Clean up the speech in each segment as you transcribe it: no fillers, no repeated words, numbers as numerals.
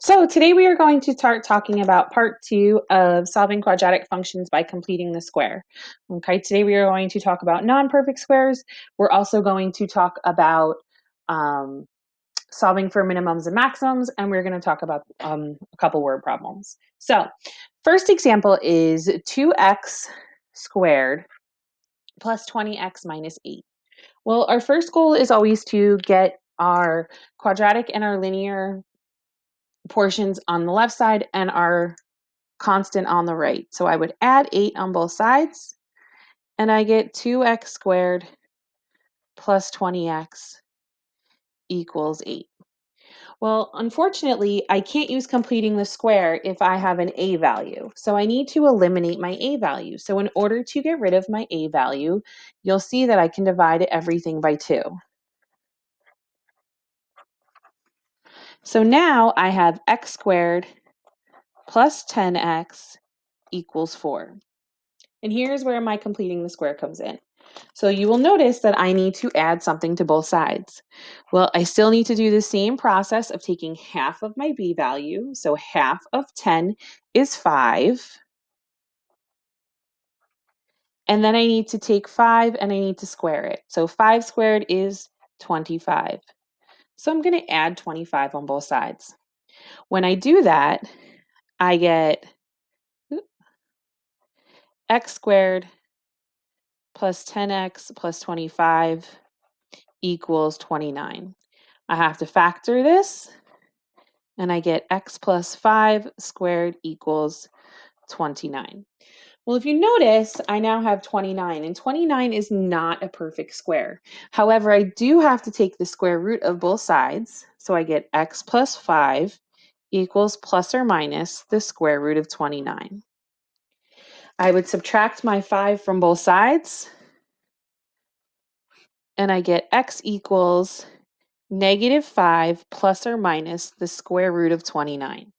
So today we are going to start talking about part 2 of solving quadratic functions by completing the square. Okay, today we are going to talk about non-perfect squares. We're also going to talk about um, solving for minimums and maximums, and we're going to talk about a couple word problems. So first example is 2x squared plus 20x minus 8. Well, our first goal is always to get our quadratic and our linear portions on the left side and our constant on the right. So I would add 8 on both sides, and I get 2x squared plus 20x equals 8. Well, unfortunately, I can't use completing the square if I have an a value. So I need to eliminate my a value. So in order to get rid of my a value, you'll see that I can divide everything by 2. So now I have x squared plus 10x equals 4. And here's where my completing the square comes in. So you will notice that I need to add something to both sides. Well, I still need to do the same process of taking half of my b value. So half of 10 is 5. And then I need to take 5 and I need to square it. So 5 squared is 25. So I'm going to add 25 on both sides. When I do that, I get x squared plus 10x plus 25 equals 29. I have to factor this, and I get x plus 5 squared equals 29. Well, if you notice, I now have 29, and 29 is not a perfect square. However, I do have to take the square root of both sides, so I get x plus 5 equals plus or minus the square root of 29. I would subtract my 5 from both sides, and I get x equals -5 plus or minus the square root of 29.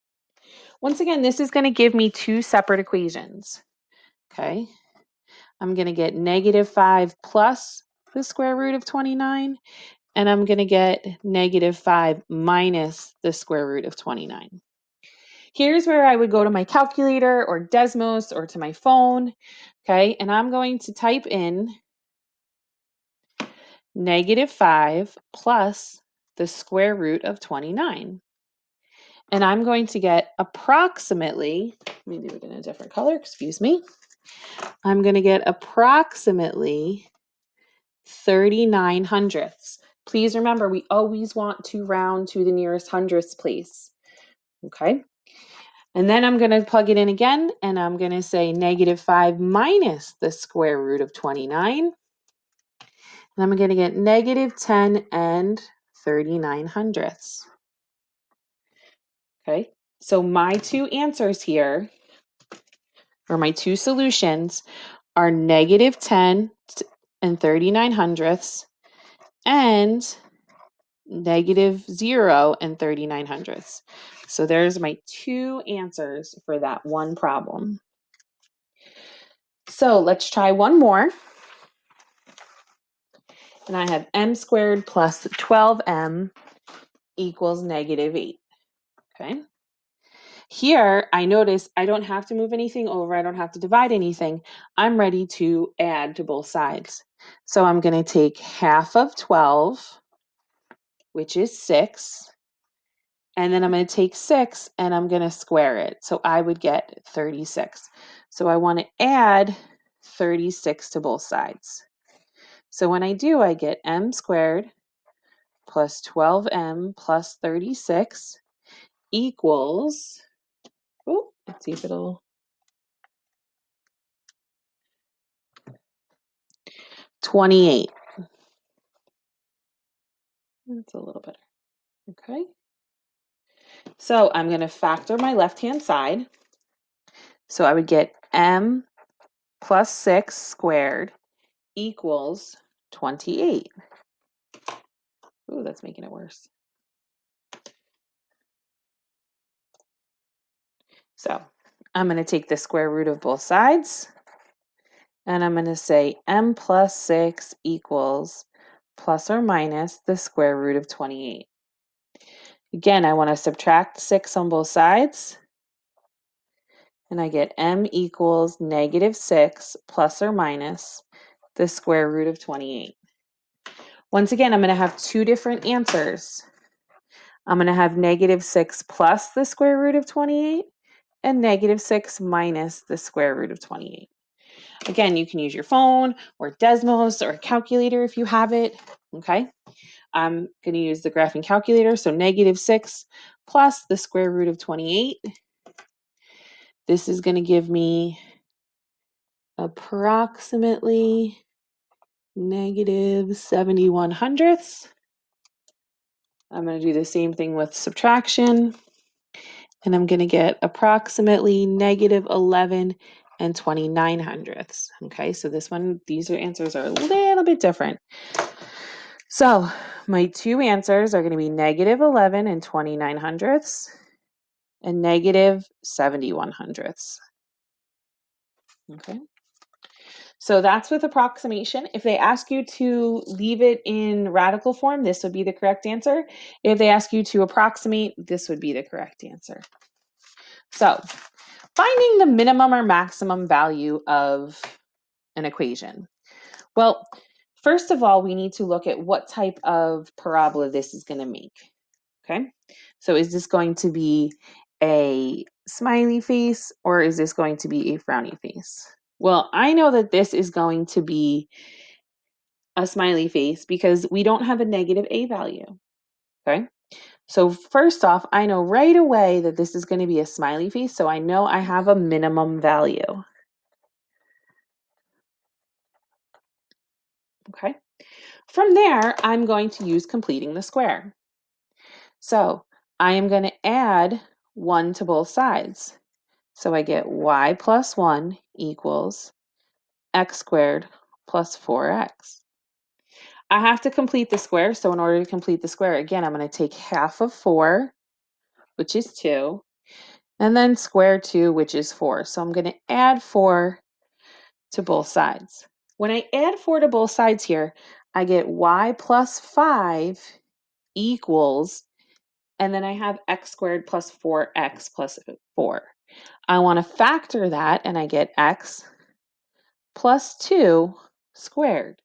Once again, this is going to give me two separate equations. Okay, I'm going to get -5 plus the square root of 29, and I'm going to get -5 minus the square root of 29. Here's where I would go to my calculator or Desmos or to my phone. Okay, and I'm going to type in -5 plus the square root of 29. And I'm going to get approximately, let me do it in a different color, excuse me. I'm going to get approximately 39 hundredths. Please remember, we always want to round to the nearest hundredths place. Okay. And then I'm going to plug it in again, and I'm going to say -5 minus the square root of 29. And I'm going to get -10 and 39 hundredths. Okay. So my two answers here, or my two solutions, are -10 and 39 hundredths and -0 and 39 hundredths. So there's my two answers for that one problem. So let's try one more. And I have m squared plus 12m equals -8. Okay. Here, I notice I don't have to move anything over. I don't have to divide anything. I'm ready to add to both sides. So I'm going to take half of 12, which is 6. And then I'm going to take 6 and I'm going to square it. So I would get 36. So I want to add 36 to both sides. So when I do, I get m squared plus 12m plus 36 equals, oh, let's see if it'll, 28. That's a little better. Okay. So I'm going to factor my left-hand side. So I would get m plus 6 squared equals 28. Ooh, that's making it worse. So I'm going to take the square root of both sides, and I'm going to say m plus 6 equals plus or minus the square root of 28. Again, I want to subtract 6 on both sides. And I get m equals -6 plus or minus the square root of 28. Once again, I'm going to have two different answers. I'm going to have -6 plus the square root of 28 and -6 minus the square root of 28. Again, you can use your phone or Desmos or a calculator if you have it. Okay, I'm going to use the graphing calculator. So -6 plus the square root of 28. This is going to give me approximately -71 hundredths. I'm going to do the same thing with subtraction, and I'm going to get approximately -11 and 29 hundredths. Okay, so these answers are a little bit different. So my two answers are going to be -11 and 29 hundredths and -71 hundredths. Okay. So that's with approximation. If they ask you to leave it in radical form, this would be the correct answer. If they ask you to approximate, this would be the correct answer. So finding the minimum or maximum value of an equation. Well, first of all, we need to look at what type of parabola this is going to make. Okay, so is this going to be a smiley face or is this going to be a frowny face? Well, I know that this is going to be a smiley face because we don't have a negative a value. Okay, so first off, I know right away that this is going to be a smiley face, so I know I have a minimum value. Okay, from there, I'm going to use completing the square. So I am going to add 1 to both sides. So I get y plus 1 equals x squared plus 4x. I have to complete the square, so in order to complete the square, again, I'm going to take half of 4, which is 2, and then square 2, which is 4. So I'm going to add 4 to both sides. When I add 4 to both sides here, I get y plus 5 equals, and then I have x squared plus 4x plus 4. I want to factor that, and I get x plus 2 squared.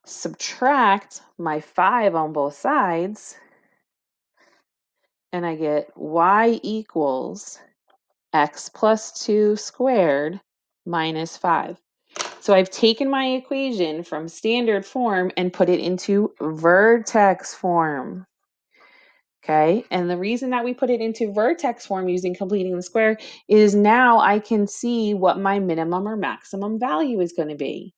Subtract my 5 on both sides, and I get y equals x plus 2 squared minus 5. So I've taken my equation from standard form and put it into vertex form. Okay, and the reason that we put it into vertex form using completing the square is now I can see what my minimum or maximum value is going to be.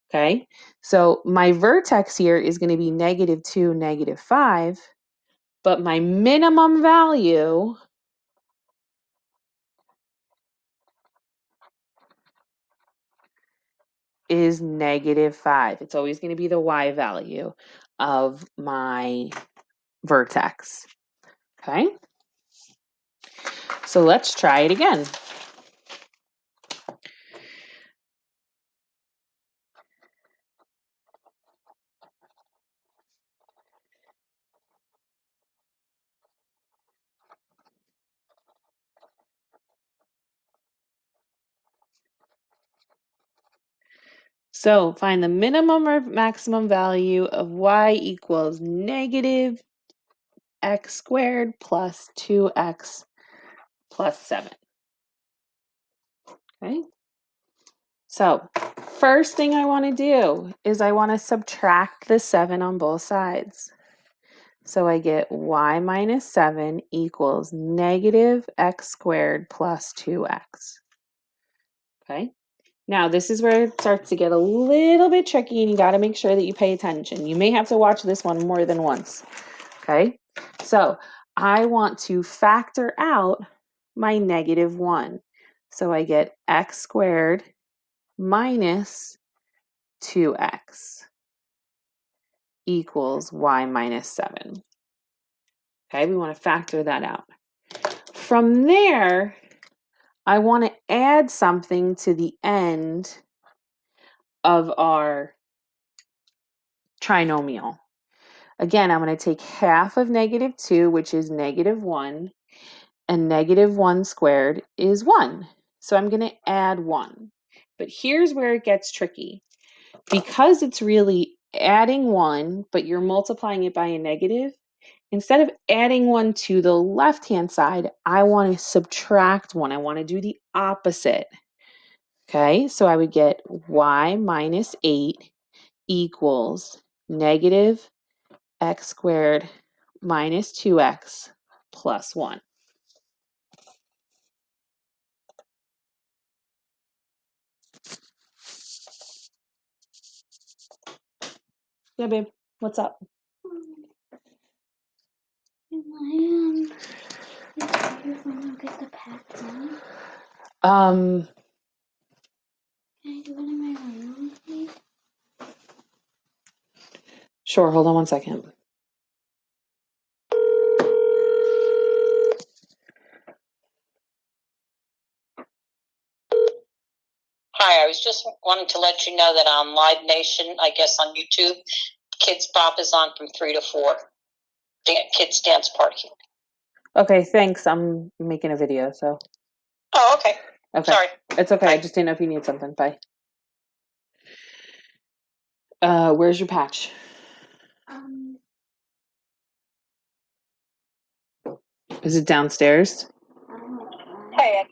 Okay, so my vertex here is going to be -2, -5, but my minimum value is -5. It's always going to be the y value of my vertex. Okay, so let's try it again. So find the minimum or maximum value of y equals -x squared plus 2x plus 7. Okay. So first thing I want to do is I want to subtract the 7 on both sides. So I get y minus 7 equals -x squared plus 2x. Okay. Now, this is where it starts to get a little bit tricky, and you got to make sure that you pay attention. You may have to watch this one more than once. Okay, so I want to factor out my -1. So I get x squared minus 2x equals y minus 7. Okay, we want to factor that out. From there, I want to add something to the end of our trinomial. Again, I'm going to take half of -2, which is -1, and -1 squared is 1. So I'm going to add 1. But here's where it gets tricky. Because it's really adding 1, but you're multiplying it by a negative, instead of adding 1 to the left-hand side, I want to subtract 1. I want to do the opposite. Okay, so I would get y minus 8 equals negative x squared minus 2x plus 1. Yeah, babe, what's up? Can I get the pad done? Can I do it in my room, please? Sure, hold on one second. Hi, I was just wanting to let you know that on Live Nation, I guess on YouTube, Kids Bop is on from 3 to 4. Kids Dance Party. Okay, thanks. I'm making a video, so. Oh, okay. Okay. Sorry. It's okay. Bye. I just didn't know if you need something. Bye. Where's your patch? Is it downstairs? Hey.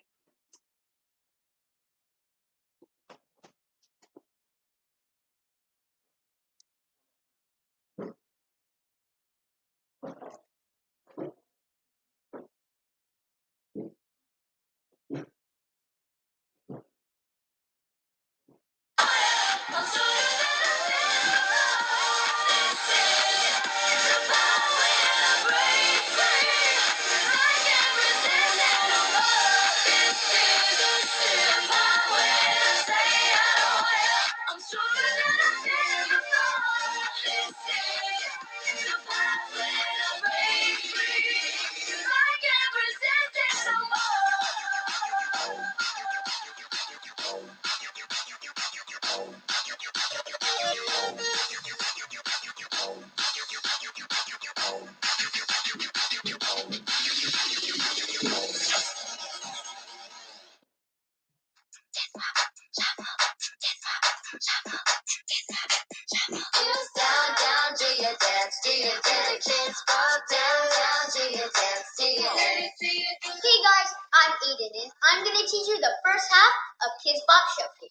Eden. I'm going to teach you the first half of Kids Bop Shuffle.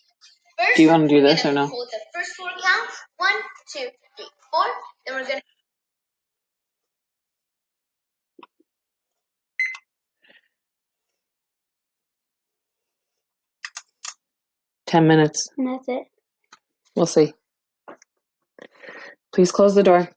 First, Do you want to do this or no? Hold the first 4 counts. 1, 2, 3, 4. Then we're going to 10 minutes. And that's it. We'll see. Please close the door.